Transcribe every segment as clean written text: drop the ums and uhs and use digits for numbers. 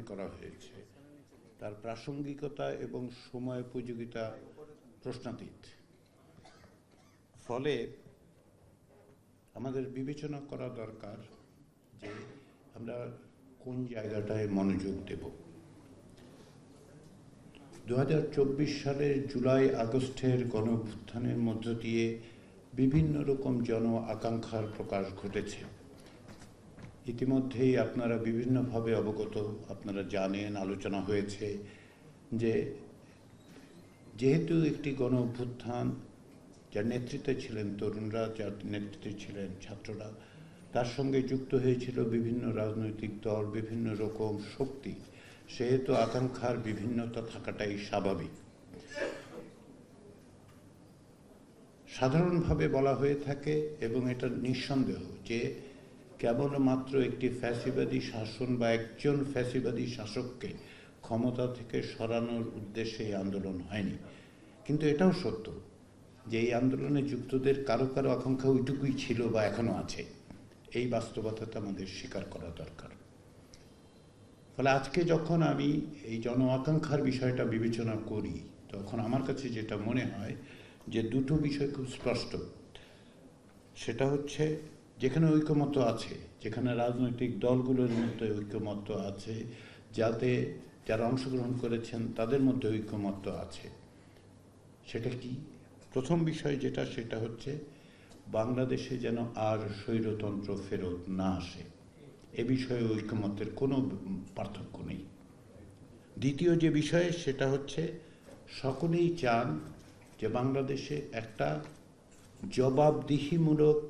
করা হয়েছে তার প্রাসঙ্গিকতা এবং সময়োপযোগিতা প্রশ্নাতীত। ফলে আমাদের বিবেচনা করা দরকার যে আমরা কোন জায়গাটায় মনোযোগ দেব। 2024 সালের জুলাই আগস্টের গণঅভ্যুত্থানের মধ্য দিয়ে বিভিন্ন রকম জন আকাঙ্ক্ষার প্রকাশ ঘটেছে। ইতিমধ্যেই আপনারা বিভিন্নভাবে অবগত, আপনারা জানেন, আলোচনা হয়েছে যে যেহেতু একটি গণ অভ্যুত্থান যার নেতৃত্বে ছিলেন তরুণরা, যার নেতৃত্বে ছিলেন ছাত্ররা, তার সঙ্গে যুক্ত হয়েছিল বিভিন্ন রাজনৈতিক দল, বিভিন্ন রকম শক্তি, সেহেতু আকাঙ্ক্ষার বিভিন্নতা থাকাটাই স্বাভাবিক। সাধারণভাবে বলা হয়ে থাকে এবং এটা নিঃসন্দেহ যে কেবলমাত্র একটি ফ্যাসিবাদী শাসন বা একজন ফ্যাসিবাদী শাসককে ক্ষমতা থেকে সরানোর উদ্দেশ্যে এই আন্দোলন হয়নি। কিন্তু এটাও সত্য যে এই আন্দোলনে যুক্তদের কারো কারো আকাঙ্ক্ষা ওইটুকুই ছিল বা এখনো আছে। এই বাস্তবতাটা আমাদের স্বীকার করা দরকার। ফলে আজকে যখন আমি এই জন আকাঙ্ক্ষার বিষয়টা বিবেচনা করি, তখন আমার কাছে যেটা মনে হয় যে দুটো বিষয় খুব স্পষ্ট। সেটা হচ্ছে যেখানে ঐকমত্য আছে, যেখানে রাজনৈতিক দলগুলোর মধ্যে ঐকমত্য আছে, যাতে যারা অংশগ্রহণ করেছেন তাদের মধ্যে ঐকমত্য আছে, সেটা কি? প্রথম বিষয় যেটা, সেটা হচ্ছে বাংলাদেশে যেন আর স্বৈরতন্ত্র ফেরত না আসে, এ বিষয়ে ঐকমত্যের কোনো পার্থক্য নেই। দ্বিতীয় যে বিষয়, সেটা হচ্ছে সকলেই চান যে বাংলাদেশে একটা জবাবদিহিমূলক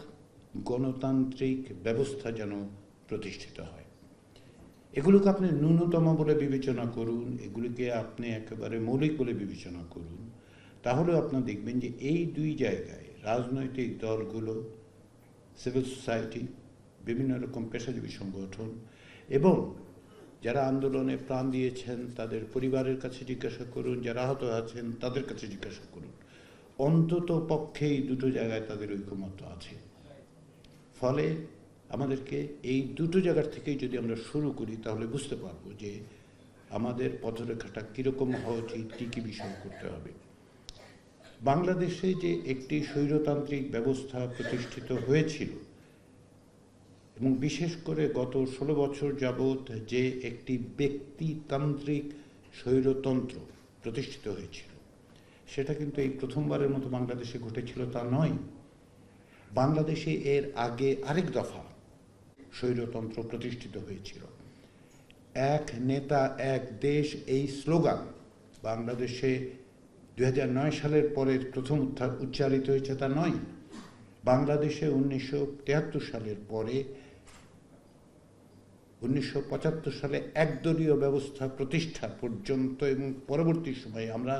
গণতান্ত্রিক ব্যবস্থা যেন প্রতিষ্ঠিত হয়। এগুলোকে আপনি ন্যূনতম বলে বিবেচনা করুন, এগুলিকে আপনি একেবারে মৌলিক বলে বিবেচনা করুন, তাহলেও আপনারা দেখবেন যে এই দুই জায়গায় রাজনৈতিক দলগুলো, সিভিল সোসাইটি, বিভিন্ন রকম পেশাজীবী সংগঠন এবং যারা আন্দোলনে প্রাণ দিয়েছেন তাদের পরিবারের কাছে জিজ্ঞাসা করুন, যারা আহত আছেন তাদের কাছে জিজ্ঞাসা করুন, অন্তত পক্ষে এই দুটো জায়গায় তাদের ঐকমত্য আছে। ফলে আমাদেরকে এই দুটো জায়গার থেকেই যদি আমরা শুরু করি, তাহলে বুঝতে পারবো যে আমাদের পথরেখাটা কীরকম হওয়া উচিত, কী কী বিষয় করতে হবে। বাংলাদেশে যে একটি স্বৈরতান্ত্রিক ব্যবস্থা প্রতিষ্ঠিত হয়েছিল এবং বিশেষ করে গত 16 বছর যাবৎ যে একটি ব্যক্তিতান্ত্রিক স্বৈরতন্ত্র প্রতিষ্ঠিত হয়েছিল, সেটা কিন্তু এই প্রথমবারের মতো বাংলাদেশে ঘটেছিল তা নয়। বাংলাদেশে এর আগে আরেক দফা স্বৈরতন্ত্র প্রতিষ্ঠিত হয়েছিল। এক নেতা এক দেশ, এই স্লোগান বাংলাদেশে 2009 সালের পরে প্রথম উচ্চারিত হয়েছে তা নয়। বাংলাদেশে 1973 সালের পরে 1975 সালে একদলীয় ব্যবস্থা প্রতিষ্ঠা পর্যন্ত এবং পরবর্তী সময়ে আমরা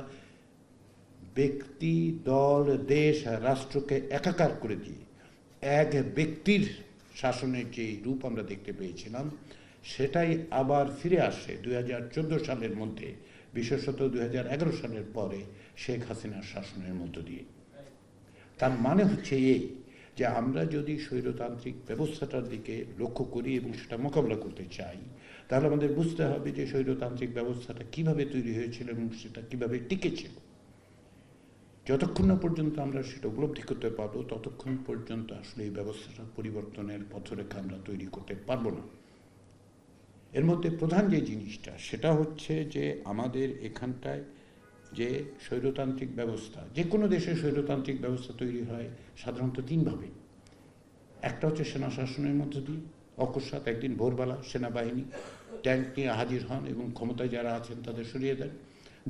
ব্যক্তি, দল, দেশ, রাষ্ট্রকে একাকার করে দিয়ে এক ব্যক্তির শাসনের যে রূপ আমরা দেখতে পেয়েছিলাম, সেটাই আবার ফিরে আসে 2014 সালের মধ্যে, বিশেষত 2011 সালের পরে শেখ হাসিনার শাসনের মধ্য দিয়ে। তার মানে হচ্ছে এই যে আমরা যদি স্বৈরতান্ত্রিক ব্যবস্থাটার দিকে লক্ষ্য করি এবং সেটা মোকাবিলা করতে চাই, তাহলে আমাদের বুঝতে হবে যে স্বৈরতান্ত্রিক ব্যবস্থাটা কিভাবে তৈরি হয়েছিল এবং সেটা কিভাবে টিকেছিল। যতক্ষণ না পর্যন্ত আমরা সেটা উপলব্ধি করতে পারবো, ততক্ষণ পর্যন্ত আসলে এই ব্যবস্থাটা পরিবর্তনের পথরেখা আমরা তৈরি করতে পারবো না। এর মধ্যে প্রধান যে জিনিসটা, সেটা হচ্ছে যে আমাদের এখানটায় যে স্বৈরতান্ত্রিক ব্যবস্থা, যে কোনো দেশে স্বৈরতান্ত্রিক ব্যবস্থা তৈরি হয় সাধারণত তিনভাবে। একটা হচ্ছে সেনা শাসনের মধ্য দিয়ে, অকস্মাৎ একদিন ভোরবেলা সেনাবাহিনী ট্যাঙ্ক নিয়ে হাজির হন এবং ক্ষমতায় যারা আছেন তাদের সরিয়ে দেন।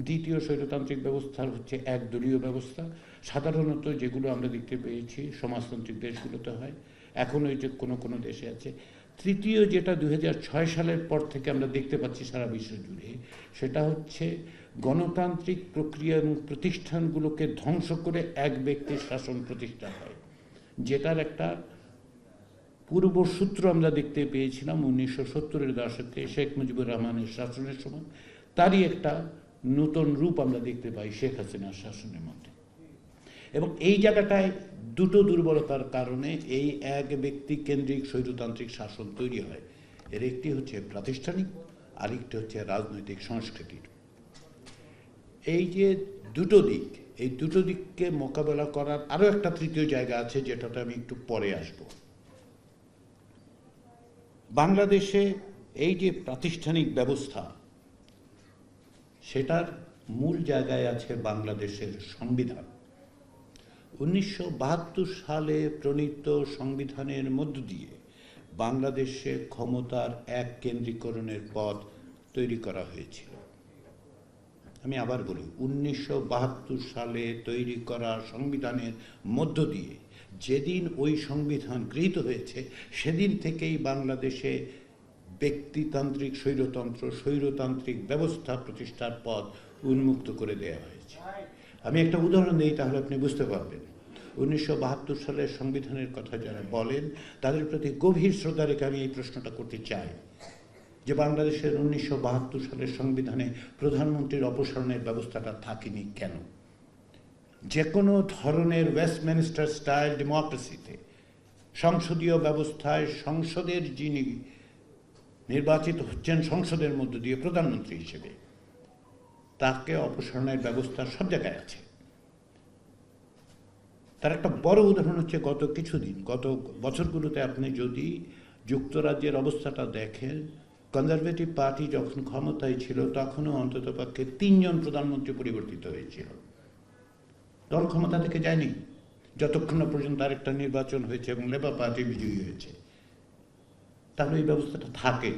দ্বিতীয় স্বৈরতান্ত্রিক ব্যবস্থা হচ্ছে একদলীয় ব্যবস্থা, সাধারণত যেগুলো আমরা দেখতে পেয়েছি সমাজতান্ত্রিক দেশগুলোতে হয়, এখনও এই যে কোনো কোনো দেশে আছে। তৃতীয় যেটা 2006 সালের পর থেকে আমরা দেখতে পাচ্ছি সারা বিশ্ব জুড়ে, সেটা হচ্ছে গণতান্ত্রিক প্রক্রিয়া এবং প্রতিষ্ঠানগুলোকে ধ্বংস করে এক ব্যক্তির শাসন প্রতিষ্ঠা হয়, যেটার একটা পূর্বসূত্র আমরা দেখতে পেয়েছিলাম 1970-এর দশকে শেখ মুজিবুর রহমানের শাসনের সময়। তারই একটা নতুন রূপ আমরা দেখতে পাই শেখ হাসিনার শাসনের মধ্যে। এবং এই জায়গাটায় দুটো দুর্বলতার কারণে এই এক ব্যক্তি কেন্দ্রিক স্বৈরতান্ত্রিক শাসন তৈরি হয়। এর একটি হচ্ছে প্রাতিষ্ঠানিক, আরেকটি হচ্ছে রাজনৈতিক সংস্কৃতির। এই যে দুটো দিক, এই দুটো দিককে মোকাবেলা করার আরও একটা তৃতীয় জায়গা আছে, যেটাতে আমি একটু পরে আসব। বাংলাদেশে এই যে প্রাতিষ্ঠানিক ব্যবস্থা, সেটার মূল জায়গায় আছে বাংলাদেশের সংবিধান। 1972 সালে প্রণীত সংবিধানের মধ্য দিয়ে বাংলাদেশে ক্ষমতার এক কেন্দ্রীকরণের পথ তৈরি করা হয়েছিল। আমি আবার বলি, 1972 সালে তৈরি করা সংবিধানের মধ্য দিয়ে যেদিন ওই সংবিধান গৃহীত হয়েছে, সেদিন থেকেই বাংলাদেশে ব্যক্তিতান্ত্রিক স্বৈরতান্ত্রিক ব্যবস্থা প্রতিষ্ঠার পথ উন্মুক্ত করে দেওয়া হয়েছে। আমি একটা উদাহরণ দিই, তাহলে আপনি বুঝতে পারবেন। 1972 সালের সংবিধানের কথা যারা বলেন, তাদের প্রতি গভীর শ্রদ্ধা রেখে আমি এই প্রশ্নটা করতে চাই যে বাংলাদেশের 1972 সালের সংবিধানে প্রধানমন্ত্রীর অপসারণের ব্যবস্থাটা থাকেনি কেন? যে কোনো ধরনের ওয়েস্টমিনস্টার স্টাইল ডেমোক্রেসিতে সংসদীয় ব্যবস্থায় সংসদের যিনি নির্বাচিত হচ্ছেন সংসদের মধ্য দিয়ে প্রধানমন্ত্রী হিসেবে, তাকে অপসারণের ব্যবস্থা সব জায়গায় আছে। তার একটা বড় উদাহরণ হচ্ছে গত বছরগুলোতে আপনি যদি যুক্তরাজ্যের অবস্থাটা দেখেন, কনজারভেটিভ পার্টি যখন ক্ষমতায় ছিল তখনও অন্ততপক্ষে 3 জন প্রধানমন্ত্রী পরিবর্তিত হয়েছিল। দল ক্ষমতা থেকে যায়নি যতক্ষণ না পর্যন্ত আরেকটা নির্বাচন হয়েছে এবং লেবার পার্টি বিজয়ী হয়েছে। তাহলে এই ব্যবস্থাটা থাকে।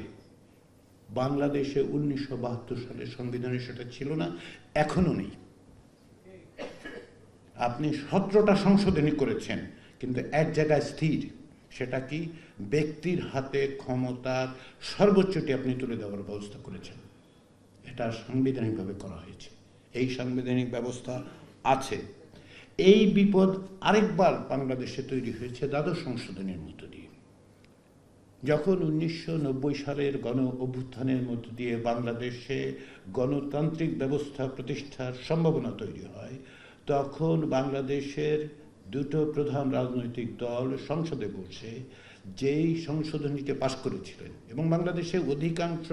বাংলাদেশে 1972 সালের সংবিধানে সেটা ছিল না, এখনো নেই। আপনি 17টা সংশোধনী করেছেন, কিন্তু এক জায়গায় স্থির। সেটা কি? ব্যক্তির হাতে ক্ষমতার সর্বোচ্চটি আপনি তুলে দেওয়ার ব্যবস্থা করেছেন। এটা সাংবিধানিকভাবে করা হয়েছে, এই সাংবিধানিক ব্যবস্থা আছে। এই বিপদ আরেকবার বাংলাদেশে তৈরি হয়েছে দ্বাদশ সংশোধনীর মধ্য দিয়ে। যখন 1990 সালের গণ অভ্যুত্থানের মধ্য দিয়ে বাংলাদেশে গণতান্ত্রিক ব্যবস্থা প্রতিষ্ঠার সম্ভাবনা তৈরি হয়, তখন বাংলাদেশের দুটো প্রধান রাজনৈতিক দল সংসদে বসে যেই সংশোধনীকে পাশ করেছিলেন, এবং বাংলাদেশে অধিকাংশ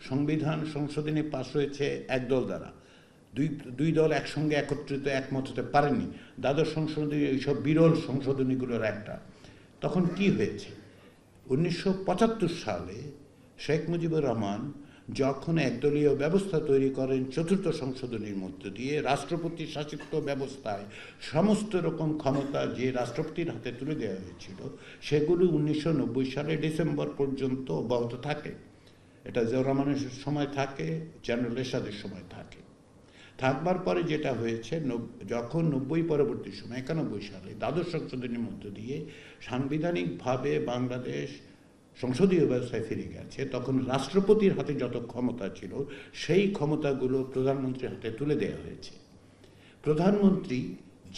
সংবিধান সংশোধনী পাশ হয়েছে একদল দ্বারা, দুই দল একসঙ্গে একত্রিত একমত হতে পারেননি। দ্বাদশ সংশোধনী এইসব বিরল সংশোধনীগুলোর একটা। তখন কি হয়েছে? 1975 সালে শেখ মুজিবুর রহমান যখন একদলীয় ব্যবস্থা তৈরি করেন চতুর্থ সংশোধনীর মধ্য দিয়ে, রাষ্ট্রপতি শাসিত ব্যবস্থায় সমস্ত রকম ক্ষমতা যে রাষ্ট্রপতির হাতে তুলে দেওয়া হয়েছিল, সেগুলো 1990 সালে ডিসেম্বর পর্যন্ত অব্যাহত থাকে। এটা জিয়াউর রহমানের সময় থাকে, জেনারেল এরশাদের সময় থাকে। থাকবার পরে যেটা হয়েছে, যখন 90 পরবর্তী সময় 91 সালে দ্বাদশ সংশোধনীর মধ্য দিয়ে সাংবিধানিকভাবে বাংলাদেশ সংসদীয় ব্যবস্থায় ফিরে গেছে, তখন রাষ্ট্রপতির হাতে যত ক্ষমতা ছিল সেই ক্ষমতাগুলো প্রধানমন্ত্রীর হাতে তুলে দেওয়া হয়েছে। প্রধানমন্ত্রী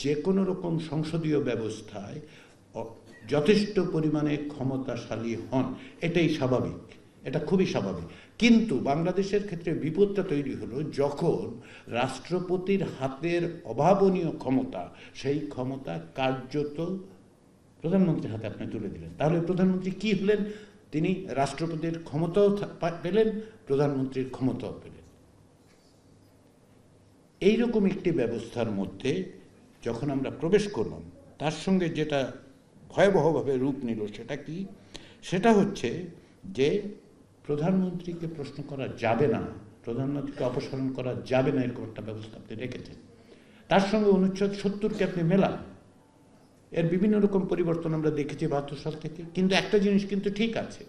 যে কোনো রকম সংসদীয় ব্যবস্থায় যথেষ্ট পরিমাণে ক্ষমতাশালী হন, এটাই স্বাভাবিক, এটা খুবই স্বাভাবিক। কিন্তু বাংলাদেশের ক্ষেত্রে বিপদটা তৈরি হলো যখন রাষ্ট্রপতির হাতের অভাবনীয় ক্ষমতা, সেই ক্ষমতা কার্যত প্রধানমন্ত্রীর হাতে আপনি তুলে দিলেন। তাহলে প্রধানমন্ত্রী কি হলেন? তিনি রাষ্ট্রপতির ক্ষমতাও পেলেন, প্রধানমন্ত্রীর ক্ষমতাও পেলেন। এইরকম একটি ব্যবস্থার মধ্যে যখন আমরা প্রবেশ করলাম, তার সঙ্গে যেটা ভয়াবহভাবে রূপ নিল সেটা কি? সেটা হচ্ছে যে প্রধানমন্ত্রীকে প্রশ্ন করা যাবে না, প্রধানমন্ত্রীকে অপসারণ করা যাবে না, এরকম একটা ব্যবস্থা আপনি রেখেছেন। তার সঙ্গে অনুচ্ছেদ 70কে আপনি মেলান। এর বিভিন্ন রকম পরিবর্তন আমরা দেখেছি 72 সাল থেকে, কিন্তু একটা জিনিস কিন্তু ঠিক আছে।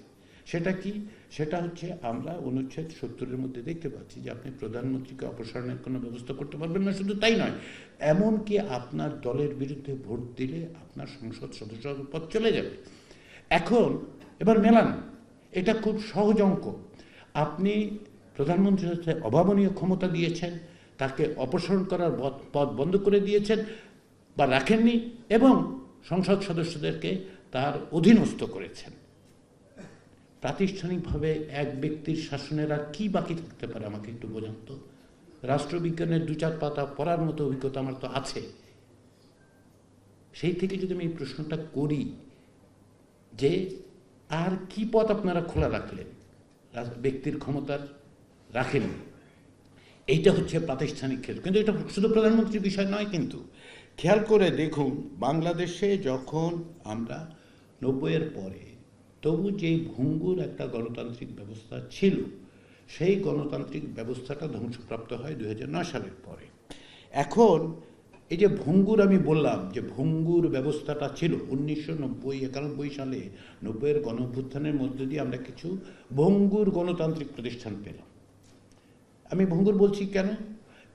সেটা কি? সেটা হচ্ছে আমরা অনুচ্ছেদ 70-এর মধ্যে দেখতে পাচ্ছি যে আপনি প্রধানমন্ত্রীকে অপসারণের কোনো ব্যবস্থা করতে পারবেন না। শুধু তাই নয়, এমনকি আপনার দলের বিরুদ্ধে ভোট দিলে আপনার সংসদ সদস্য পদ চলে যাবে। এবার মেলান, এটা খুব সহজ অঙ্ক। আপনি প্রধানমন্ত্রীর হাতে অভাবনীয় ক্ষমতা দিয়েছেন, তাকে অপসারণ করার পথ বন্ধ করে দিয়েছেন বা রাখেননি, এবং সংসদ সদস্যদেরকে তার অধীনস্থ করেছেন। প্রাতিষ্ঠানিকভাবে এক ব্যক্তির শাসনের আর কি বাকি থাকতে পারে? আমাকে একটু বোঝান তো। রাষ্ট্রবিজ্ঞানের 2-4 পাতা পড়ার মতো অভিজ্ঞতা আমার তো আছে। সেই থেকে যদি আমি এই প্রশ্নটা করি যে আর কি পথ আপনারা খোলা রাখলেন ব্যক্তির ক্ষমতার রাখেনি। এইটা হচ্ছে প্রাতিষ্ঠানিক ক্ষেত্র, কিন্তু এটা শুধু প্রধানমন্ত্রীর বিষয় নয়। কিন্তু খেয়াল করে দেখুন, বাংলাদেশে যখন আমরা 90-এর পরে তবু যেই ভঙ্গুর একটা গণতান্ত্রিক ব্যবস্থা ছিল, সেই গণতান্ত্রিক ব্যবস্থাটা ধ্বংসপ্রাপ্ত হয় 2009 সালের পরে। এখন এই যে ভঙ্গুর, আমি বললাম যে ভঙ্গুর ব্যবস্থাটা ছিল 1990-91 সালে 90-এর গণঅভ্যুত্থানের মধ্যে দিয়ে আমরা কিছু ভঙ্গুর গণতান্ত্রিক প্রতিষ্ঠান পেলাম। আমি ভঙ্গুর বলছি কেন?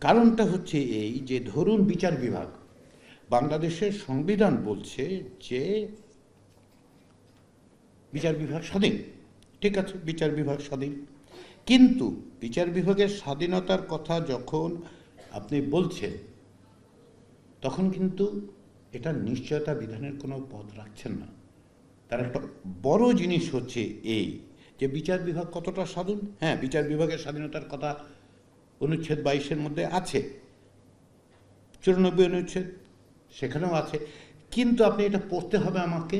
কারণটা হচ্ছে এই যে ধরুন বিচার বিভাগ, বাংলাদেশের সংবিধান বলছে যে বিচার বিভাগ স্বাধীন, ঠিক আছে, বিচার বিভাগ স্বাধীন, কিন্তু বিচার বিভাগের স্বাধীনতার কথা যখন আপনি বলছেন তখন কিন্তু এটা নিশ্চয়তা বিধানের কোনো পথ রাখছেন না। তার একটা বড় জিনিস হচ্ছে এই যে বিচার বিভাগ কতটা স্বাধীন। হ্যাঁ, বিচার বিভাগের স্বাধীনতার কথা অনুচ্ছেদ 22-এর মধ্যে আছে, 94 অনুচ্ছেদ সেখানেও আছে, কিন্তু আপনি এটা পড়তে হবে আমাকে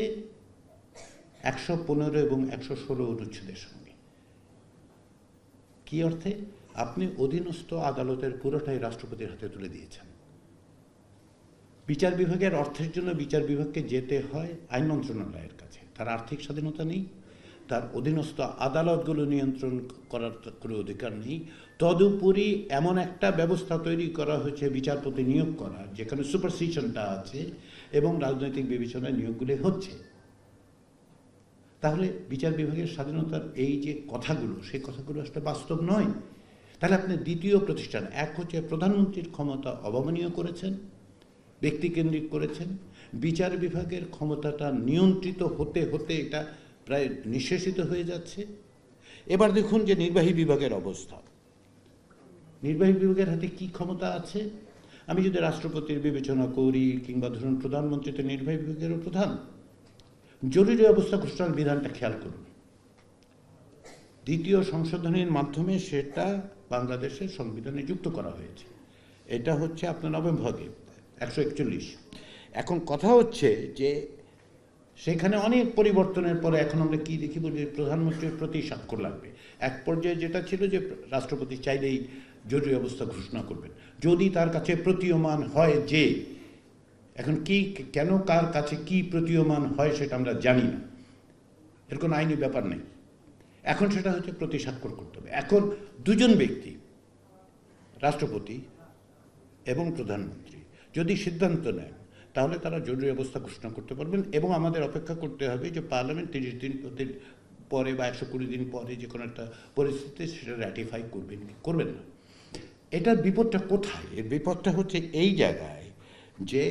115 এবং 116 অনুচ্ছেদের সঙ্গে। কি অর্থে? আপনি অধীনস্থ আদালতের পুরোটাই রাষ্ট্রপতির হাতে তুলে দিয়েছেন। বিচার বিভাগের অর্থের জন্য বিচার বিভাগকে যেতে হয় আইন মন্ত্রণালয়ের কাছে। তার আর্থিক স্বাধীনতা নেই, তার অধীনস্থ আদালতগুলো নিয়ন্ত্রণ করার কোনো অধিকার নেই। তদুপরি এমন একটা ব্যবস্থা তৈরি করা হয়েছে বিচারপতি নিয়োগ করার, যেখানে সুপারসিশনটা আছে এবং রাজনৈতিক বিবেচনায় নিয়োগগুলি হচ্ছে। তাহলে বিচার বিভাগের স্বাধীনতার এই যে কথাগুলো, সেই কথাগুলো আসলে বাস্তব নয়। তাহলে আপনি দ্বিতীয় প্রতিষ্ঠান, এক হচ্ছে প্রধানমন্ত্রীর ক্ষমতা অবমাননীয় করেছেন, ব্যক্তিকেন্দ্রিক করেছেন। বিচার বিভাগের ক্ষমতাটা নিয়ন্ত্রিত হতে হতে এটা প্রায় নিঃশেষিত হয়ে যাচ্ছে। এবার দেখুন যে নির্বাহী বিভাগের অবস্থা। নির্বাহী বিভাগের হাতে কি ক্ষমতা আছে? আমি যদি রাষ্ট্রপতির বিবেচনা করি, কিংবা ধরুন প্রধানমন্ত্রী তো নির্বাহী বিভাগেরও প্রধান, জরুরি অবস্থা ঘোষণার বিধানটা খেয়াল করুন। দ্বিতীয় সংশোধনীর মাধ্যমে সেটা বাংলাদেশের সংবিধানে যুক্ত করা হয়েছে। এটা হচ্ছে আপনার নবম ভাগে 141। এখন কথা হচ্ছে যে সেখানে অনেক পরিবর্তনের পরে এখন আমরা কি দেখি, বলি প্রধানমন্ত্রীর প্রতি স্বাক্ষর লাগবে। এক পর্যায়ে যেটা ছিল যে রাষ্ট্রপতি চাইলেই জরুরি অবস্থা ঘোষণা করবেন, যদি তার কাছে প্রতীয়মান হয় যে, এখন কি কেন কার কাছে কি প্রতীয়মান হয় সেটা আমরা জানি না, এর কোনো আইনি ব্যাপার নেই। এখন সেটা হচ্ছে প্রতি স্বাক্ষর করতে হবে। এখন দুজন ব্যক্তি, রাষ্ট্রপতি এবং প্রধানমন্ত্রী, যদি সিদ্ধান্ত নেন তাহলে তারা জরুরি অবস্থা ঘোষণা করতে পারবেন, এবং আমাদের অপেক্ষা করতে হবে যে পার্লামেন্ট 30 দিন পরে বা 120 দিন পরে যে কোনো একটা পরিস্থিতিতে সেটা র্যাটিফাই করবেন কি করবেন না। এটার বিপদটা কোথায়? এর বিপদটা হচ্ছে এই জায়গায় যে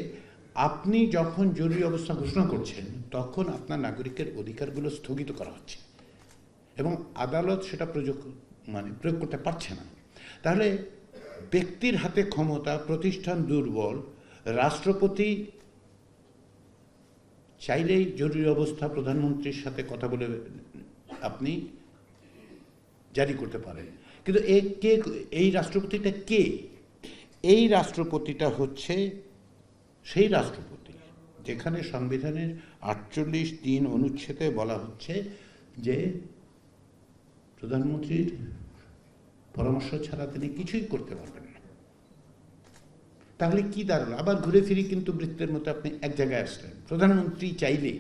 আপনি যখন জরুরি অবস্থা ঘোষণা করছেন তখন আপনার নাগরিকের অধিকারগুলো স্থগিত করা হচ্ছে এবং আদালত সেটা প্রয়োগ করতে পারছে না। তাহলে ব্যক্তির হাতে ক্ষমতা, প্রতিষ্ঠান দুর্বল, রাষ্ট্রপতি চাইলেই জরুরি অবস্থা প্রধানমন্ত্রীর সাথে কথা বলে আপনি জারি করতে পারেন। কিন্তু এই রাষ্ট্রপতিটা কে? এই রাষ্ট্রপতিটা হচ্ছে সেই রাষ্ট্রপতি যেখানে সংবিধানের 48(3) অনুচ্ছেদে বলা হচ্ছে যে প্রধানমন্ত্রীর পরামর্শ ছাড়া তিনি কিছুই করতে পারবেন না। তাহলে কি দাঁড়ালো? আবার ঘুরে ফিরে কিন্তু বৃত্তের মতো আপনি এক জায়গায় আসলেন। প্রধানমন্ত্রী চাইলে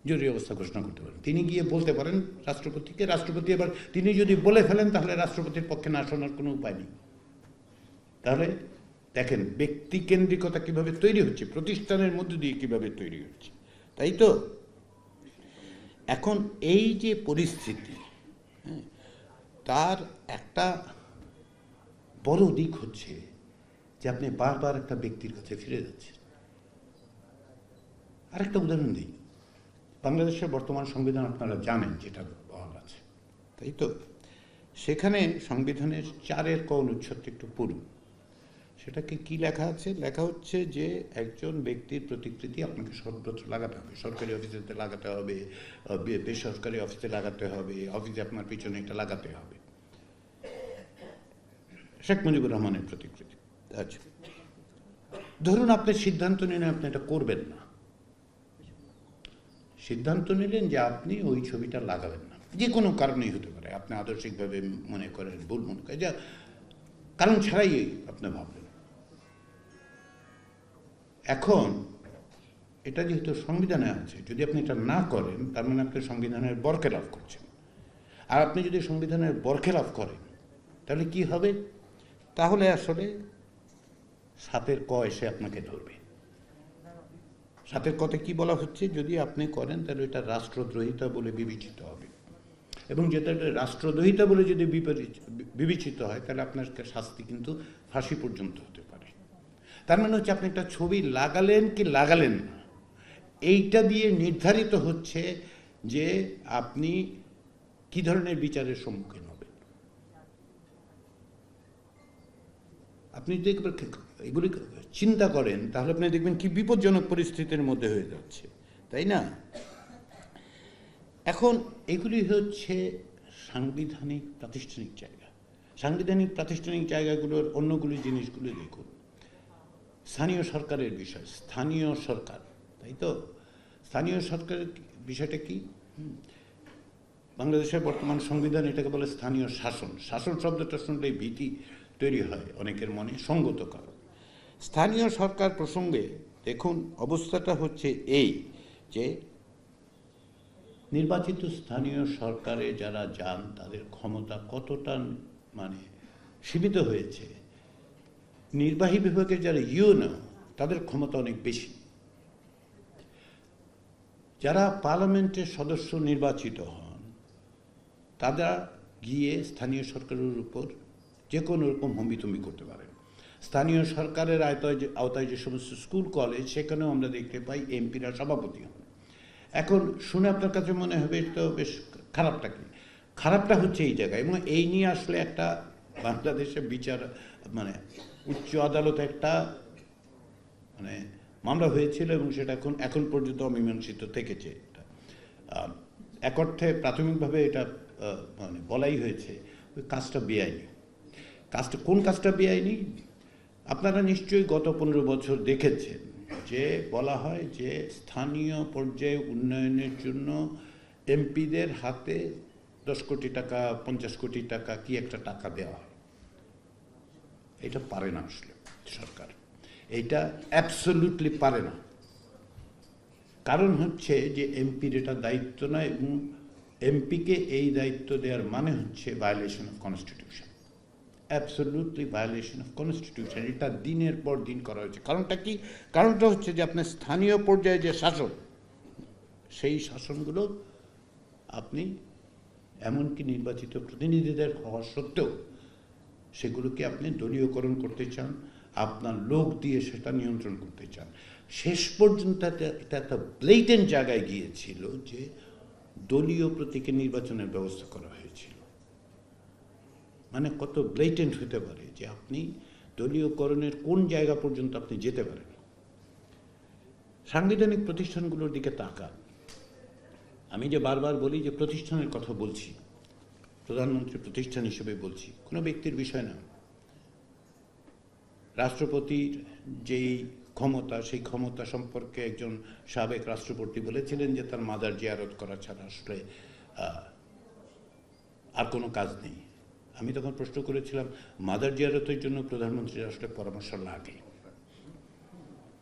জরুরি অবস্থা ঘোষণা করতে পারেন, তিনি গিয়ে বলতে পারেন রাষ্ট্রপতিকে, রাষ্ট্রপতি এবার তিনি যদি বলে ফেলেন তাহলে রাষ্ট্রপতির পক্ষে না শোনার কোনো উপায় নেই। তাহলে দেখেন ব্যক্তিকেন্দ্রিকতা কিভাবে তৈরি হচ্ছে, প্রতিষ্ঠানের মধ্যে দিয়ে কিভাবে তৈরি হচ্ছে, তাই তো? এখন এই যে পরিস্থিতি, তার একটা বড় দিক হচ্ছে যে আপনি বারবার একটা ব্যক্তির কাছে ফিরে যাচ্ছেন। আরেকটা উদাহরণ দিই, বাংলাদেশের বর্তমান সংবিধান আপনারা জানেন যেটা বহাল আছে, তাই তো? সেখানে সংবিধানের 4 ক অনুচ্ছেদটা একটু পড়ুন। সেটাকে কি লেখা আছে? লেখা হচ্ছে যে একজন ব্যক্তির প্রতিকৃতি আপনাকে সর্বত্র লাগাতে হবে, সরকারি অফিসেতে লাগাতে হবে, বেসরকারি অফিসে লাগাতে হবে, অফিসে আপনার পিছনে এটা লাগাতে হবে। শেখ মুজিবুর রহমানের প্রতিকৃতি। আচ্ছা, ধরুন আপনি সিদ্ধান্ত নিলেন আপনি এটা করবেন না, সিদ্ধান্ত নিলেন যে আপনি ওই ছবিটা লাগাবেন না, যে কোনো কারণেই হতে পারে, আপনি আদর্শিকভাবে মনে করেন, ভুল মনে করেন, যা কারণ ছাড়াই আপনি ভাবলেন। এখন এটা যেহেতু সংবিধানে আছে, যদি আপনি এটা না করেন তার মানে আপনি সংবিধানের বরখেলাপ করছেন। আর আপনি যদি সংবিধানের বরখেলাপ করেন তাহলে কি হবে? তাহলে আসলে সাতের ক এসে আপনাকে ধরবে। সাতের কতে কি বলা হচ্ছে? যদি আপনি করেন তাহলে এটা রাষ্ট্রদ্রোহিতা বলে বিবেচিত হবে, এবং যেটা রাষ্ট্রদ্রোহিতা বলে যদি বিবেচিত হয় তাহলে আপনার শাস্তি কিন্তু ফাঁসি পর্যন্ত হতে পারে। তার মানে হচ্ছে আপনি একটা ছবি লাগালেন কি লাগালেন না, এইটা দিয়ে নির্ধারিত হচ্ছে যে আপনি কি ধরনের বিচারের সম্মুখীন হবেন। আপনি যদি এগুলি চিন্তা করেন তাহলে আপনি দেখবেন কি বিপজ্জনক পরিস্থিতির মধ্যে হয়ে যাচ্ছে, তাই না? এখন এগুলি হচ্ছে সাংবিধানিক প্রাতিষ্ঠানিক জায়গা। সাংবিধানিক প্রাতিষ্ঠানিক জায়গাগুলোর অন্যগুলি জিনিসগুলো দেখুন। স্থানীয় সরকারের বিষয়, স্থানীয় সরকার, তাই তো? স্থানীয় সরকারের বিষয়টা কি? বাংলাদেশের বর্তমান সংবিধান এটাকে বলে স্থানীয় শাসন। শাসন শব্দটা শুনলেই ভীতি তৈরি হয় অনেকের মনে, সঙ্গত কারণ। স্থানীয় সরকার প্রসঙ্গে দেখুন অবস্থাটা হচ্ছে এই যে নির্বাচিত স্থানীয় সরকারে যারা যান তাদের ক্ষমতা কতটা মানে সীমিত হয়েছে, নির্বাহী বিভাগের যারা ইউনো তাদের ক্ষমতা অনেক বেশি। যারা পার্লামেন্টের সদস্য নির্বাচিত হন তারা গিয়ে স্থানীয় সরকারের উপর যে কোনো রকম হম্বিতম্বি করতে পারেন। স্থানীয় সরকারের আওতায় যে সমস্ত স্কুল কলেজ সেখানেও আমরা দেখতে পাই এমপিরা সভাপতি হন। এখন শুনে আপনার কাছে মনে হবে তো বেশ খারাপটা কি? খারাপটা হচ্ছে এই জায়গায়, এবং এই নিয়ে আসলে একটা বাংলাদেশের বিচার মানে উচ্চ আদালতে একটা মানে মামলা হয়েছিল, এবং সেটা এখন পর্যন্ত অমীমাংসিত থেকেছে। এক অর্থে প্রাথমিকভাবে এটা মানে বলাই হয়েছে ওই কাজটা বেআইনি। কোন কাজটা বেআইনি? আপনারা নিশ্চয়ই গত 15 বছর দেখেছেন যে বলা হয় যে স্থানীয় পর্যায়ে উন্নয়নের জন্য এমপিদের হাতে 10 কোটি টাকা 50 কোটি টাকা কি একটা টাকা দেওয়া হয়। এটা পারে না আসলে সরকার, এইটা অ্যাবসলিউটলি পারে না। কারণ হচ্ছে যে এমপির এটা দায়িত্ব না, এবং এমপিকে এই দায়িত্ব দেওয়ার মানে হচ্ছে violation of constitution, absolutely violation of constitution. এটা দিনের পর দিন করা হয়েছে। কারণটা কি? কারণটা হচ্ছে যে আপনার স্থানীয় পর্যায়ে যে শাসন, সেই শাসনগুলো আপনি এমনকি নির্বাচিত প্রতিনিধিদের হওয়া সত্ত্বেও সেগুলোকে আপনি দলীয়করণ করতে চান, আপনার লোক দিয়ে সেটা নিয়ন্ত্রণ করতে চান। শেষ পর্যন্ত এটা একটা ব্লেটেন্ট জায়গায় গিয়েছিল যে দলীয় প্রতীকে নির্বাচনের ব্যবস্থা করা হয়েছিল। মানে কত ব্লেটেন্ট হতে পারে যে আপনি দলীয়করণের কোন জায়গা পর্যন্ত আপনি যেতে পারেন। সাংবিধানিক প্রতিষ্ঠানগুলোর দিকে তাকান। আমি যে বারবার বলি যে প্রতিষ্ঠানের কথা বলছি, প্রধানমন্ত্রী প্রতিষ্ঠান হিসেবে বলছি, কোনো ব্যক্তির বিষয় না। রাষ্ট্রপতির যেই ক্ষমতা, সেই ক্ষমতা সম্পর্কে একজন সাবেক রাষ্ট্রপতি বলেছিলেন যে তার মাজার জিয়ারত করা ছাড়া আসলে আর কোনো কাজ নেই। আমি তখন প্রশ্ন করেছিলাম মাজার জিয়ারতের জন্য প্রধানমন্ত্রীর আসলে পরামর্শ লাগে,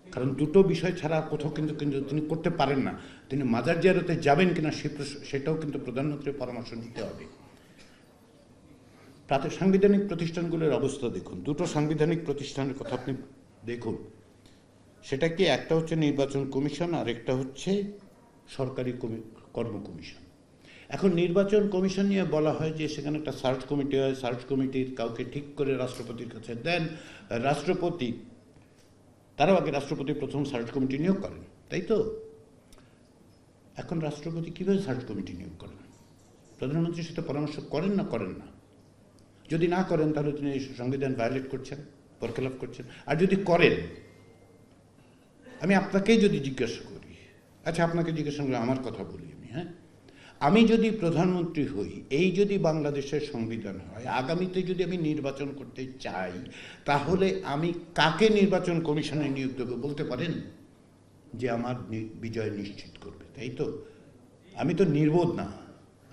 কারণ দুটো বিষয় ছাড়া কোথাও কিন্তু তিনি করতে পারেন না। তিনি মাজার জিয়ারতে যাবেন কিনা সেটাও কিন্তু প্রধানমন্ত্রীর পরামর্শ নিতে হবে। সাংবিধানিক প্রতিষ্ঠানগুলোর অবস্থা দেখুন, দুটো সাংবিধানিক প্রতিষ্ঠানের কথা আপনি দেখুন। সেটা কি? একটা হচ্ছে নির্বাচন কমিশন, আর একটা হচ্ছে সরকারি কর্ম কমিশন। এখন নির্বাচন কমিশন নিয়ে বলা হয় যে সেখানে একটা সার্চ কমিটি হয়, সার্চ কমিটির কাউকে ঠিক করে রাষ্ট্রপতির কাছে দেন, রাষ্ট্রপতি তারাও আগে রাষ্ট্রপতি প্রথম সার্চ কমিটি নিয়োগ করেন, তাই তো? এখন রাষ্ট্রপতি কীভাবে সার্চ কমিটি নিয়োগ করেন? প্রধানমন্ত্রীর সাথে পরামর্শ করেন না? যদি না করেন তাহলে তিনি সংবিধান ভায়োলেট করছেন, বরখেলাপ করছেন। আর যদি করেন, আমি আপনাকেই যদি জিজ্ঞাসা করি, আচ্ছা আপনাকে জিজ্ঞাসা করে আমার কথা বলি আমি, হ্যাঁ, আমি যদি প্রধানমন্ত্রী হই, এই যদি বাংলাদেশের সংবিধান হয়, আগামীতে যদি আমি নির্বাচন করতে চাই, তাহলে আমি কাকে নির্বাচন কমিশনে নিয়োগ দেবো বলতে পারেন যে আমার বিজয় নিশ্চিত করবে, তাই তো? আমি তো নির্বোধ না,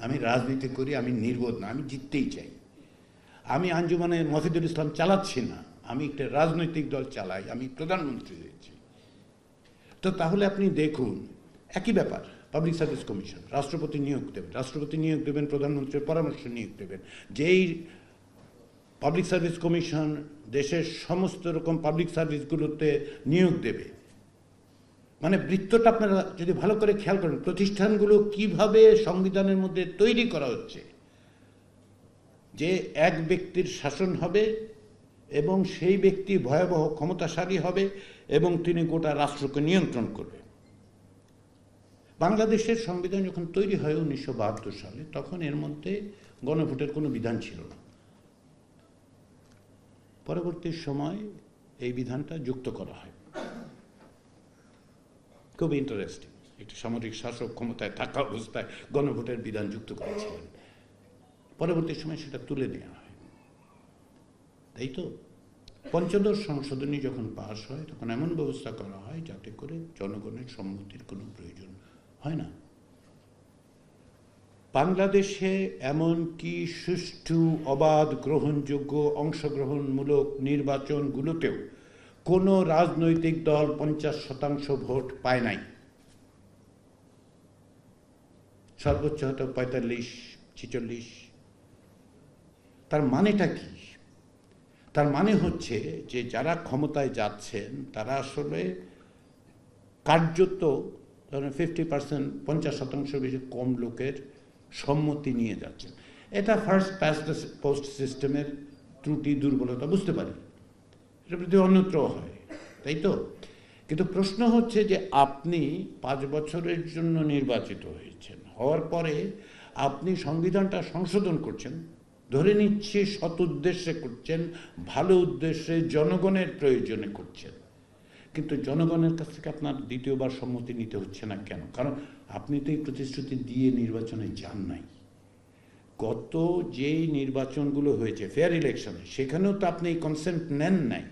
আমি রাজনীতি করি, আমি নির্বোধ না, আমি জিততেই চাই। আমি আঞ্জুমানে মফিদুল ইসলাম চালাচ্ছি না, আমি একটা রাজনৈতিক দল চালাই, আমি প্রধানমন্ত্রী হয়েছি। তো তাহলে আপনি দেখুন একই ব্যাপার, পাবলিক সার্ভিস কমিশন, রাষ্ট্রপতি নিয়োগ দেবেন, প্রধানমন্ত্রীর পরামর্শ নিয়োগ দেবেন। যেই পাবলিক সার্ভিস কমিশন দেশের সমস্ত রকম পাবলিক সার্ভিসগুলোতে নিয়োগ দেবে, মানে বৃত্তটা আপনারা যদি ভালো করে খেয়াল করেন, প্রতিষ্ঠানগুলো কিভাবে সংবিধানের মধ্যে তৈরি করা হচ্ছে, যে এক ব্যক্তির শাসন হবে এবং সেই ব্যক্তি ভয়াবহ ক্ষমতাশালী হবে এবং তিনি গোটা রাষ্ট্রকে নিয়ন্ত্রণ করবে। বাংলাদেশের সংবিধান যখন তৈরি হয় 1972 সালে, তখন এর মধ্যে গণভোটের কোনো বিধান ছিল না। পরবর্তী সময় এই বিধানটা যুক্ত করা হয়। খুব ইন্টারেস্টিং, একটি সামরিক শাসক ক্ষমতায় থাকা অবস্থায় গণভোটের বিধান যুক্ত করেছিলেন। পরবর্তী সময় সেটা তুলে নেওয়া হয়, তাই তো। পঞ্চদশ সংশোধনী যখন পাশ হয়, তখন এমন ব্যবস্থা করা হয় যাতে করে জনগণের সম্মতির কোনো প্রয়োজন হয় না। বাংলাদেশে এমনকি সুষ্ঠু, অবাধ, গ্রহণযোগ্য, অংশগ্রহণমূলক নির্বাচনগুলোতেও কোনো রাজনৈতিক দল 50% ভোট পায় নাই। সর্বোচ্চ হয়তো 45-46। তার মানেটা কি? তার মানে হচ্ছে যে যারা ক্ষমতায় যাচ্ছেন তারা আসলে কার্যত 50% বেশি কম লোকের সম্মতি নিয়ে যাচ্ছেন। এটা ফার্স্ট পাস্ট দ্য পোস্ট সিস্টেমের ত্রুটি, দুর্বলতা বুঝতে পারি, এটা প্রতি অন্যত্র হয়, তাই তো। কিন্তু প্রশ্ন হচ্ছে যে আপনি 5 বছরের জন্য নির্বাচিত হয়েছেন, হওয়ার পরে আপনি সংবিধানটা সংশোধন করছেন, ধরে নিচ্ছে সৎ উদ্দেশ্যে করছেন, ভালো উদ্দেশ্যে, জনগণের প্রয়োজনে করছেন, কিন্তু জনগণের কাছ থেকে আপনার দ্বিতীয়বার সম্মতি নিতে হচ্ছে না কেন? কারণ আপনি তো এই প্রতিশ্রুতি দিয়ে নির্বাচনে যান নাই। গত যেই নির্বাচনগুলো হয়েছে ফেয়ার ইলেকশনে, সেখানেও তো আপনি এই কনসেন্ট নেন নাই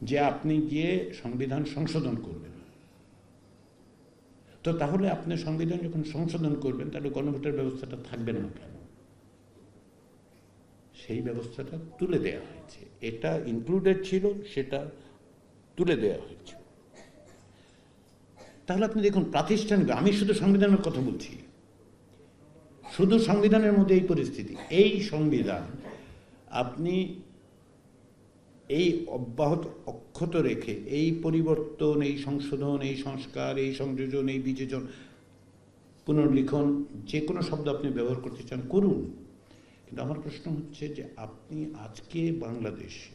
যে আপনি গিয়ে সংবিধান সংশোধন করবেন। তো তাহলে আপনি সংবিধান যখন সংশোধন করবেন, তাহলে গণভোটের ব্যবস্থাটা থাকবে না কেন? সেই ব্যবস্থাটা তুলে দেওয়া হয়েছে, এটা ইনক্লুডেড ছিল, সেটা তুলে দেওয়া হয়েছে। তাহলে আপনি দেখুন প্রাতিষ্ঠানিক, আমি শুধু সংবিধানের কথা বলছি, শুধু সংবিধানের মধ্যে এই পরিস্থিতি, এই সংবিধান আপনি এই অব্যাহত অক্ষত রেখে এই পরিবর্তন, এই সংশোধন, এই সংস্কার, এই সংযোজন, এই বিযোজন, পুনর্লিখন, যে কোনো শব্দ আপনি ব্যবহার করতে চান করুন। কিন্তু আমার প্রশ্ন হচ্ছে যে আপনি আজকে বাংলাদেশে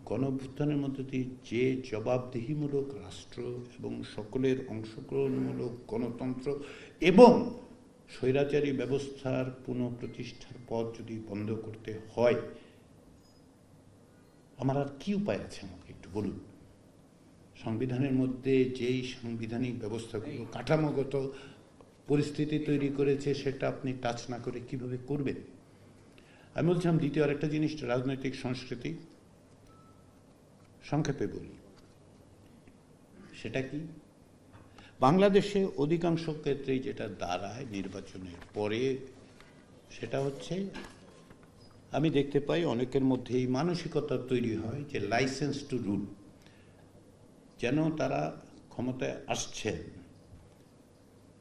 গণঅভ্যুত্থানের মধ্যে দিয়ে যে জবাবদিহিমূলক রাষ্ট্র এবং সকলের অংশগ্রহণমূলক গণতন্ত্র এবং স্বৈরাচারী ব্যবস্থার পুনঃপ্রতিষ্ঠার পথ যদি বন্ধ করতে হয়, আমার আর কি উপায় আছে আমাকে একটু বলুন। সংবিধানের মধ্যে যেই সাংবিধানিক ব্যবস্থাগুলো কাঠামোগত পরিস্থিতি তৈরি করেছে, সেটা আপনি টাচ না করে কিভাবে করবেন? আমি বলছিলাম দ্বিতীয় আরেকটা জিনিস, রাজনৈতিক সংস্কৃতি। সংক্ষেপে বলি, সেটা কি? বাংলাদেশে অধিকাংশ ক্ষেত্রেই যেটা দাঁড়ায় নির্বাচনের পরে, সেটা হচ্ছে আমি দেখতে পাই অনেকের মধ্যে এই মানসিকতা তৈরি হয় যে লাইসেন্স টু রুল, যেন তারা ক্ষমতায় আসছেন,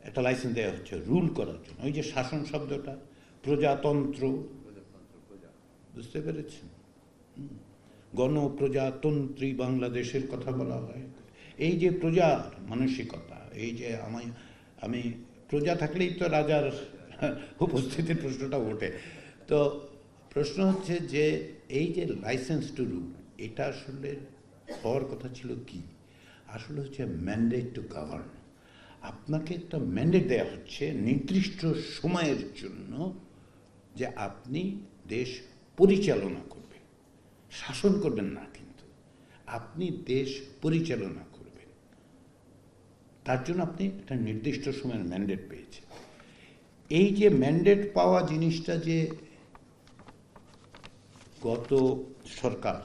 একটা লাইসেন্স দেওয়া হচ্ছে রুল করার জন্য। ওই যে শাসন শব্দটা, প্রজাতন্ত্র, বুঝতে পেরেছেন? গণপ্রজাতন্ত্রী বাংলাদেশের কথা বলা হয়। এই যে প্রজার মানসিকতা, এই যে আমি প্রজা থাকলেই তো রাজার উপস্থিতির প্রশ্নটা ওঠে। তো প্রশ্ন হচ্ছে যে এই যে লাইসেন্স টু রুল, এটা আসলে হওয়ার কথা ছিল কি? আসলে হচ্ছে ম্যান্ডেট টু গভর্ন। আপনাকে একটা ম্যান্ডেট দেওয়া হচ্ছে নির্দিষ্ট সময়ের জন্য, যে আপনি দেশ পরিচালনা করবেন, শাসন করবেন না, কিন্তু আপনি দেশ পরিচালনা করবেন। তার জন্য আপনি একটা নির্দিষ্ট সময়ের ম্যান্ডেট পেয়েছেন। এই যে ম্যান্ডেট পাওয়া জিনিসটা, যে গত সরকার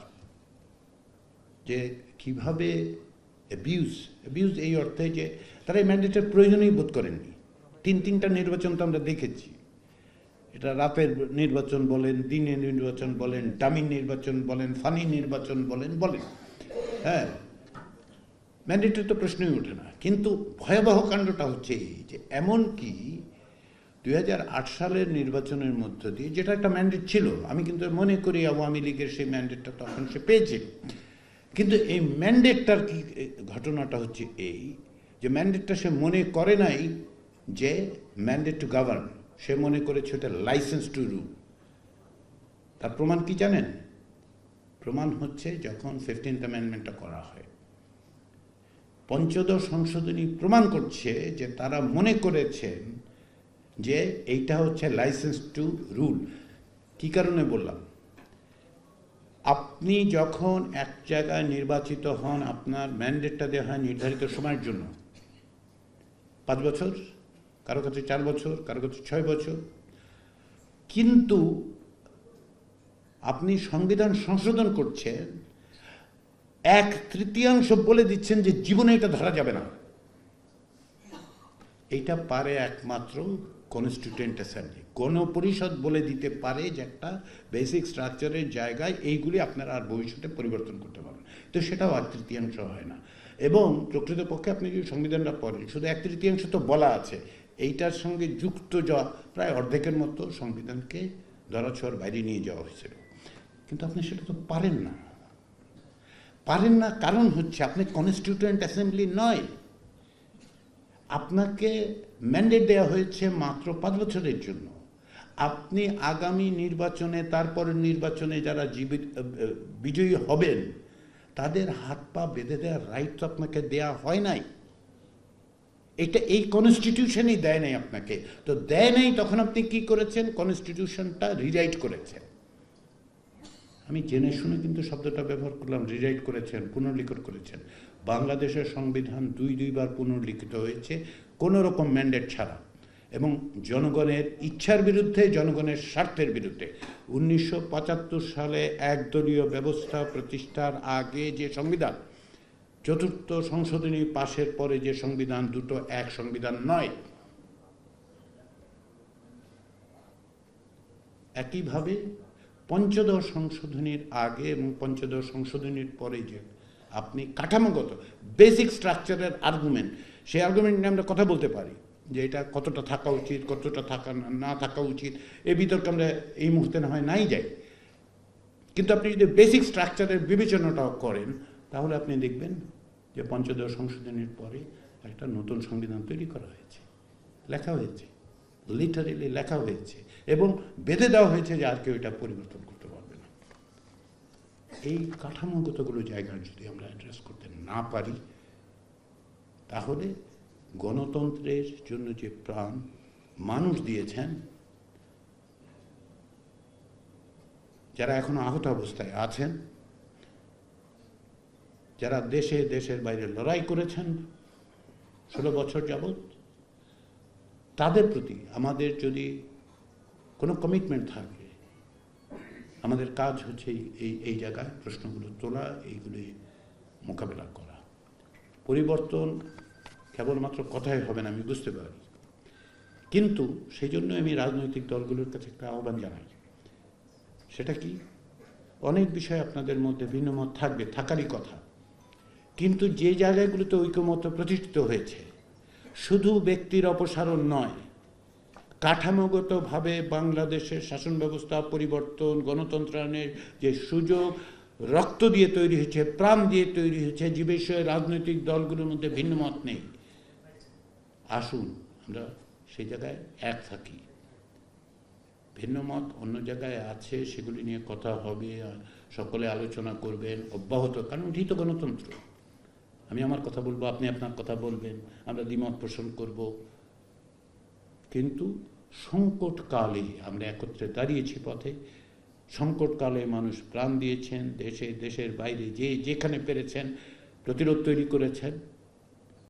যে কিভাবে অ্যাবিউজ এই অর্থে যে তারা এই ম্যান্ডেটের প্রয়োজনই বোধ করেননি, তিনটা নির্বাচন তো আমরা দেখেছি। এটা রাতের নির্বাচন বলেন, দিনের নির্বাচন বলেন, ডামি নির্বাচন বলেন, ফানি নির্বাচন বলেন, হ্যাঁ, ম্যান্ডেটের তো প্রশ্নই ওঠে না। কিন্তু ভয়াবহ কাণ্ডটা হচ্ছে এই যে এমনকি 2008 সালের নির্বাচনের মধ্য দিয়ে, যেটা একটা ম্যান্ডেট ছিল, আমি কিন্তু মনে করি আওয়ামী লীগের সেই ম্যান্ডেটটা তখন সে পেয়েছে, কিন্তু এই ম্যান্ডেটটার কি ঘটনাটা হচ্ছে এই যে ম্যান্ডেটটা সে মনে করে নাই যে ম্যান্ডেট টু গভর্ন, সে মনে করেছে ওটা লাইসেন্স টু রুল। তার প্রমাণ কি জানেন? প্রমাণ হচ্ছে যখন 15th অ্যামেন্ডমেন্টটা করা হয়, পঞ্চদশ সংশোধনী প্রমাণ করছে যে তারা মনে করেছেন যে এইটা হচ্ছে লাইসেন্স টু রুল। কি কারণে বললাম? আপনি যখন এক জায়গায় নির্বাচিত হন, আপনার ম্যান্ডেটটা দেওয়া হয় নির্ধারিত সময়ের জন্য, 5 বছর, কারো কাছে 4 বছর, কারো কাছে 6 বছর। কিন্তু আপনি সংবিধান সংশোধন করছেন, 1/3 বলে দিচ্ছেন যে জীবনে এটা ধরা যাবে না। এইটা পারে একমাত্র কনস্টিটিউয়েন্ট অ্যাসেম্বলি, গণপরিষদ বলে দিতে পারে যে একটা বেসিক স্ট্রাকচারের জায়গায় এইগুলি আপনারা আর ভবিষ্যতে পরিবর্তন করতে পারবেন। তো সেটাও 1/3 হয় না। এবং প্রকৃতপক্ষে আপনি যদি সংবিধানটা পড়েন, শুধু 1/3 তো বলা আছে, এইটার সঙ্গে যুক্ত যাওয়া প্রায় অর্ধেকের মতো সংবিধানকে ধরাছোঁয়ার বাইরে নিয়ে যাওয়া হয়েছিল। কিন্তু আপনি সেটা তো পারেন না। কারণ হচ্ছে আপনি কনস্টিটিউয়েন্ট অ্যাসেম্বলি নয়। আপনাকে ম্যান্ডেট দেওয়া হয়েছে মাত্র 5 বছরের জন্য। আপনি আগামী নির্বাচনে, তারপরের নির্বাচনে যারা বিজয়ী হবেন, তাদের হাত পা বেঁধে দেওয়ার রাইট তো আপনাকে দেয়া হয় নাই। এটা এই কনস্টিটিউশনই দেয় নাই আপনাকে। তো দেয় নাই, তখন আপনি কি করেছেন? কনস্টিটিউশনটা রিরাইট করেছেন। আমি জেনে শুনে কিন্তু শব্দটা ব্যবহার করলাম, রিরাইট করেছেন, পুনর্লিখন করেছেন। বাংলাদেশের সংবিধান 2বার পুনর্লিখিত হয়েছে কোনো রকম ম্যান্ডেট ছাড়া, এবং জনগণের ইচ্ছার বিরুদ্ধে, জনগণের স্বার্থের বিরুদ্ধে। 1975 সালে একদলীয় ব্যবস্থা প্রতিষ্ঠার আগে যে সংবিধান, 4th সংশোধনী পাশের পরে যে সংবিধান, দুটো এক সংবিধান নয়। একইভাবে পঞ্চদশ সংশোধনীর আগে এবং পঞ্চদশ সংশোধনীর পরে যে আপনি কাঠামোগত বেসিক স্ট্রাকচারের আর্গুমেন্ট, সেই আর্গুমেন্ট নিয়ে আমরা কথা বলতে পারি যে এটা কতটা থাকা উচিত, কতটা না থাকা উচিত, এই বিতর্কে আমরা এই মুহূর্তে না হয় নাই যাই। কিন্তু আপনি যদি বেসিক স্ট্রাকচারের বিবেচনাটাও করেন, তাহলে আপনি দেখবেন যে পঞ্চদশ সংশোধনীর পরে একটা নতুন সংবিধান তৈরি করা হয়েছে, লেখা হয়েছে, লিটারেলি লেখা হয়েছে, এবং বেঁধে দেওয়া হয়েছে যে আর কেউ এটা পরিবর্তন করতে পারবে না। এই কাঠামোগতগুলো জায়গায় যদি আমরা অ্যাড্রেস করতে না পারি, তাহলে গণতন্ত্রের জন্য যে প্রাণ মানুষ দিয়েছেন, যারা এখনো আহত অবস্থায় আছেন, যারা দেশে দেশের বাইরে লড়াই করেছেন 16 বছর যাবৎ, তাদের প্রতি আমাদের যদি কোনো কমিটমেন্ট থাকে, আমাদের কাজ হচ্ছে এই জায়গায় প্রশ্নগুলো তোলা, এইগুলি মোকাবেলা করা। পরিবর্তন কেবলমাত্র কথাই হবে না, আমি বুঝতে পারি, কিন্তু সেই জন্য আমি রাজনৈতিক দলগুলোর কাছে একটা আহ্বান জানাই। সেটা কি? অনেক বিষয় আপনাদের মধ্যে ভিন্নমত থাকবে, থাকারই কথা, কিন্তু যে জায়গাগুলোতে ঐক্যমত প্রতিষ্ঠিত হয়েছে, শুধু ব্যক্তির অপসারণ নয়, কাঠামোগতভাবে বাংলাদেশের শাসন ব্যবস্থা পরিবর্তন, গণতন্ত্রায়নের যে সুযোগ রক্ত দিয়ে তৈরি হয়েছে, প্রাণ দিয়ে তৈরি হয়েছে, যে বিষয়ে রাজনৈতিক দলগুলোর মধ্যে ভিন্নমত নেই, আসুন আমরা সেই জায়গায় এক থাকি। ভিন্নমত অন্য জায়গায় আছে, সেগুলি নিয়ে কথা হবে, সকলে আলোচনা করবেন অব্যাহত, কারণ এটি তো গণতন্ত্র। আমি আমার কথা বলবো, আপনি আপনার কথা বলবেন, আমরা দ্বিমত পোষণ করব, কিন্তু সংকটকালে আমরা একত্রে দাঁড়িয়েছি পথে। সংকটকালে মানুষ প্রাণ দিয়েছেন, দেশে দেশের বাইরে যে যেখানে পেরেছেন প্রতিরোধ তৈরি করেছেন।